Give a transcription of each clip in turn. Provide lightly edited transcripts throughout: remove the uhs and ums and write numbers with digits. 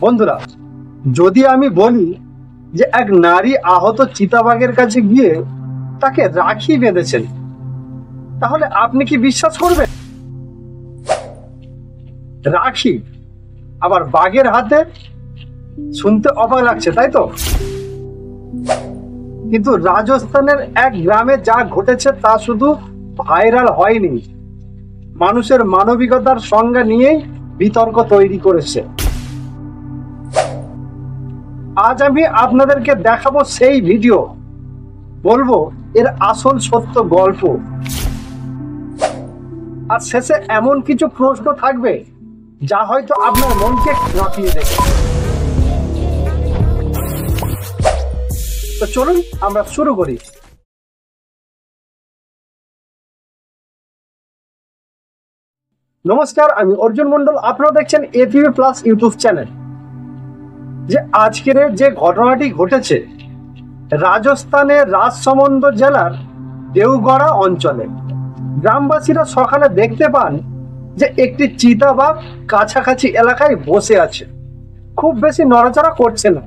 বন্ধুরা, যদি আমি বলি যে এক নারী আহত চিতাবাঘের কাছে গিয়ে তাকে রাখি বেঁধেছেন, তাহলে আপনি কি বিশ্বাস করবেন? রাখি আবার বাঘের হাতে, শুনতে অবাক লাগছে তাই তো? কিন্তু রাজস্থানের এক গ্রামে যা ঘটেছে তা শুধু ভাইরাল হয়নি, মানুষের মানবিকতার সংজ্ঞা নিয়েই বিতর্ক তৈরি করেছে। আজ আমি আপনাদেরকে দেখাবো সেই ভিডিও, বলবো এর আসল সত্য গল্প, আর শেষে এমন কিছু প্রশ্ন থাকবে যা হয়তো আপনার মনকে কাঁপিয়ে দেবে। তো চলুন আমরা শুরু করি। নমস্কার, আমি অর্জুন মন্ডল, আপনারা দেখছেন এপিবি প্লাস ইউটিউব চ্যানেল। যে আজকের যে ঘটনাটি ঘটেছে রাজস্থানের রাজসমন্দ জেলার দেওগড়া অঞ্চলে, গ্রামবাসীরা সকালে দেখতে পান যে একটি চিতাবাঘ কাছাকাছি এলাকায় বসে আছে, খুব বেশি নড়াচড়া করছে না।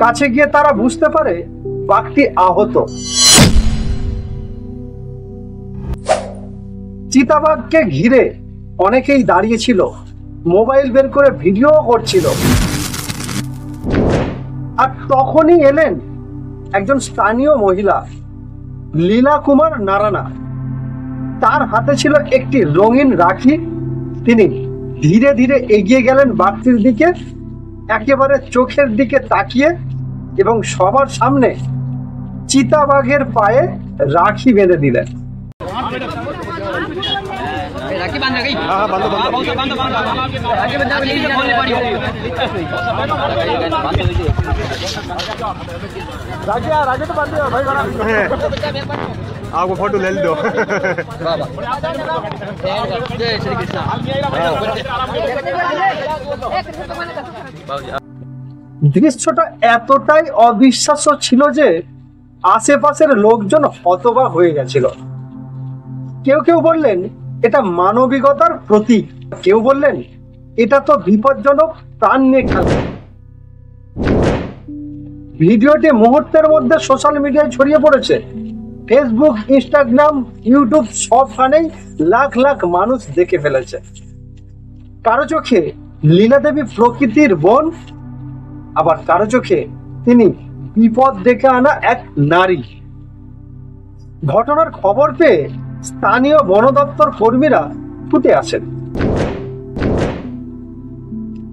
কাছে গিয়ে তারা বুঝতে পারে বাঘটি আহত। চিতাবাঘকে ঘিরে অনেকেই দাঁড়িয়েছিল, মোবাইল বের করে ভিডিও করছিল। আর তখনই এলেন একজন স্থানীয় মহিলা, লীলা কুমার নারানা। তার হাতে ছিল একটি রঙিন রাখি। তিনি ধীরে ধীরে এগিয়ে গেলেন বাঘটির দিকে, একেবারে চোখের দিকে তাকিয়ে, এবং সবার সামনে চিতাবাঘের পায়ে রাখি বেঁধে দিলেন। आपको फोटो ले दो। দৃশ্যটা এতটাই অবিশ্বাস্য ছিল যে আশেপাশের লোকজন হতবাক হয়ে গেছিল। কেউ কেউ বললেন এটা মানবিকতার প্রতীক, কেউ বললেন এটা তো বিপজ্জনক প্রাণ নিয়ে খেলা। ভিডিওটি মুহূর্তের মধ্যে সোশ্যাল মিডিয়ায় ছড়িয়ে পড়েছে। ফেসবুক, ইনস্টাগ্রাম, ইউটিউব সবখানেই লাখ লাখ মানুষ দেখে ফেলেছে। কারো চোখে লীলা দেবী প্রকৃতির বোন, আবার কারো চোখে তিনি বিপদ ডেকে আনা এক নারী। ঘটনার খবর পেয়ে স্থানীয় বন দপ্তর কর্মীরা ছুটে আসেন।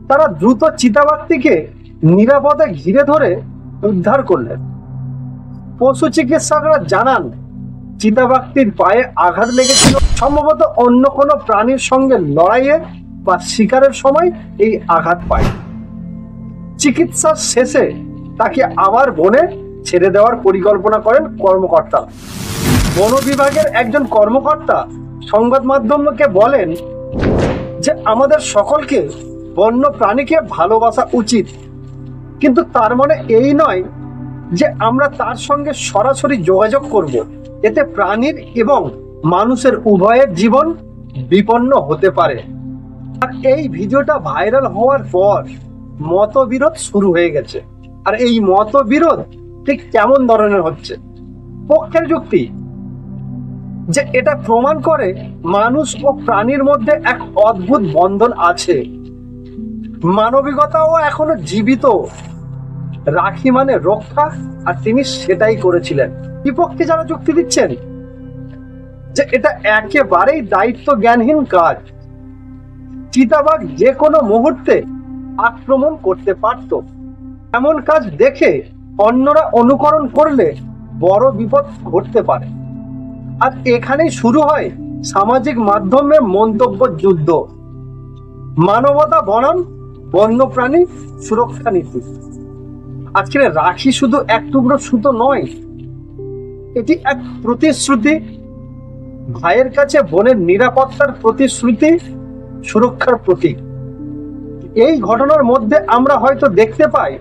তারা দ্রুত চিতাবাঘটিকে নিরাপদে ঘিরে ধরে উদ্ধার করলেন। পশু চিকিৎসকরা জানান চিতাবাঘটির পায়ে আঘাত লেগেছিল, সম্ভবত অন্য কোনো প্রাণীর সঙ্গে লড়াইয়ে বা শিকারের সময় এই আঘাত পায়। চিকিৎসা শেষে তাকে আবার বনে ছেড়ে দেওয়ার পরিকল্পনা করেন কর্মকর্তা। বন বিভাগের একজন কর্মকর্তা সংবাদ মাধ্যমকে বলেন যে আমাদের সকলকে বন্য প্রাণীকে ভালোবাসা উচিত, কিন্তু তার মানে এই নয় যে আমরা তার সঙ্গে সরাসরি যোগাযোগ করব। এতে প্রাণীর এবং মানুষের উভয়ের জীবন বিপন্ন হতে পারে। আর এই ভিডিওটা ভাইরাল হওয়ার পর মতবিরোধ শুরু হয়ে গেছে। আর এই মতবিরোধ ঠিক কেমন ধরনের হচ্ছে? পক্ষের যুক্তি যে এটা প্রমাণ করে মানুষ ও প্রাণীর মধ্যে এক অদ্ভুত বন্ধন আছে, মানবিকতাও এখনো জীবিত। রাখি মানে রক্ষা, আর তিনি সেটাই করেছিলেন। বিপক্ষে যারা যুক্তি দিচ্ছেন যে এটা একেবারেই দায়িত্ব জ্ঞানহীন কাজ, চিতাবাঘ যে কোনো মুহূর্তে আক্রমণ করতে পারত। এমন কাজ দেখে অন্যরা অনুকরণ করলে বড় বিপদ ঘটতে পারে। আর এখানেই শুরু হয় সামাজিক মাধ্যমে মন্তব্য যুদ্ধ। মানবতা বনাম বন্যপ্রাণী সুরক্ষা নীতি। আজকের রাখি শুধু এক টুকরো সুতো নয়, এটি এক প্রতিশ্রুতি, ভাইয়ের কাছে বোনের নিরাপত্তার প্রতিশ্রুতি, সুরক্ষার প্রতীক। এই ঘটনার মধ্যে আমরা হয়তো দেখতে পাই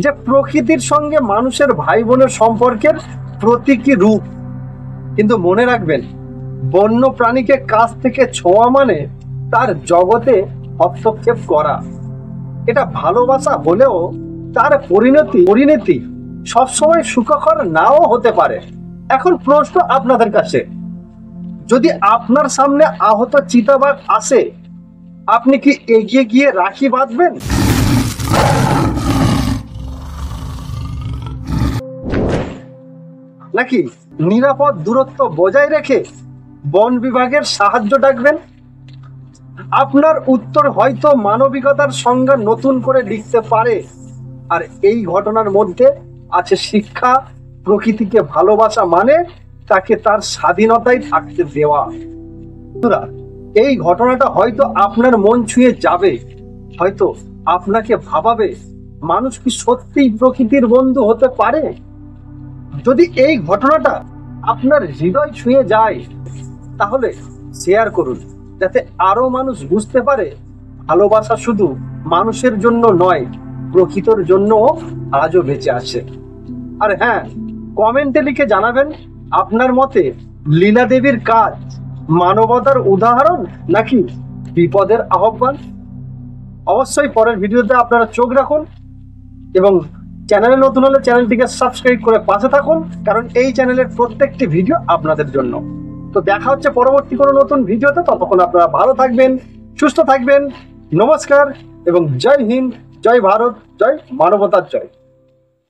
যে প্রকৃতির সঙ্গে মানুষের ভাই বোনের সম্পর্কের প্রতীকী রূপ। কিন্তু মনে রাখবেন, বন্য প্রাণীকে কাছ থেকে ছোঁয়া মানে তার জগতে হস্তক্ষেপ করা। এটা ভালোবাসা হলেও তার পরিণতি সবসময় সুখকর নাও হতে পারে। এখন প্রশ্ন আপনাদের কাছে, যদি আপনার সামনে আহত চিতাবাঘ আসে, আপনি কি এগিয়ে গিয়ে রাখি বাঁধবেন, নাকি নিরাপদ দূরত্ব বজায় রেখে বন বিভাগের সাহায্য ডাকবেন? আপনার উত্তর হয়তো মানবিকতার সংজ্ঞা নতুন করে লিখতে পারে। আর এই ঘটনার মধ্যে আছে শিক্ষা। প্রকৃতিকে ভালোবাসা মানে তাকে তার স্বাধীনতায় থাকতে দেওয়া। এই ঘটনাটা হয়তো আপনার মন ছুঁয়ে যাবে, হয়তো আপনাকে ভাবাবে মানুষ কি সত্যিই প্রকৃতির বন্ধু হতে পারে। যদি এই ঘটনাটা আপনার হৃদয় ছুঁয়ে যায়, তাহলে শেয়ার করুন, যাতে আরো মানুষ বুঝতে পারে ভালোবাসা শুধু মানুষের জন্য নয়, প্রকৃতির জন্য আজও বেঁচে আছে। আর হ্যাঁ, কমেন্টে লিখে জানাবেন আপনার মতে লীলা দেবীর কাজ মানবতার উদাহরণ নাকি বিপদের আহ্বান। অবশ্যই পরের ভিডিওতে আপনারা চোখ রাখুন এবং চ্যানেলে নতুন হলে চ্যানেলটিকে সাবস্ক্রাইব করে পাশে থাকুন, কারণ এই চ্যানেলের প্রত্যেকটি ভিডিও আপনাদের জন্য। তো দেখা হচ্ছে পরবর্তী কোনো নতুন ভিডিওতে। ততক্ষণ আপনারা ভালো থাকবেন, সুস্থ থাকবেন। নমস্কার এবং জয় হিন্দ, জয় ভারত, জয় মানবতার জয়।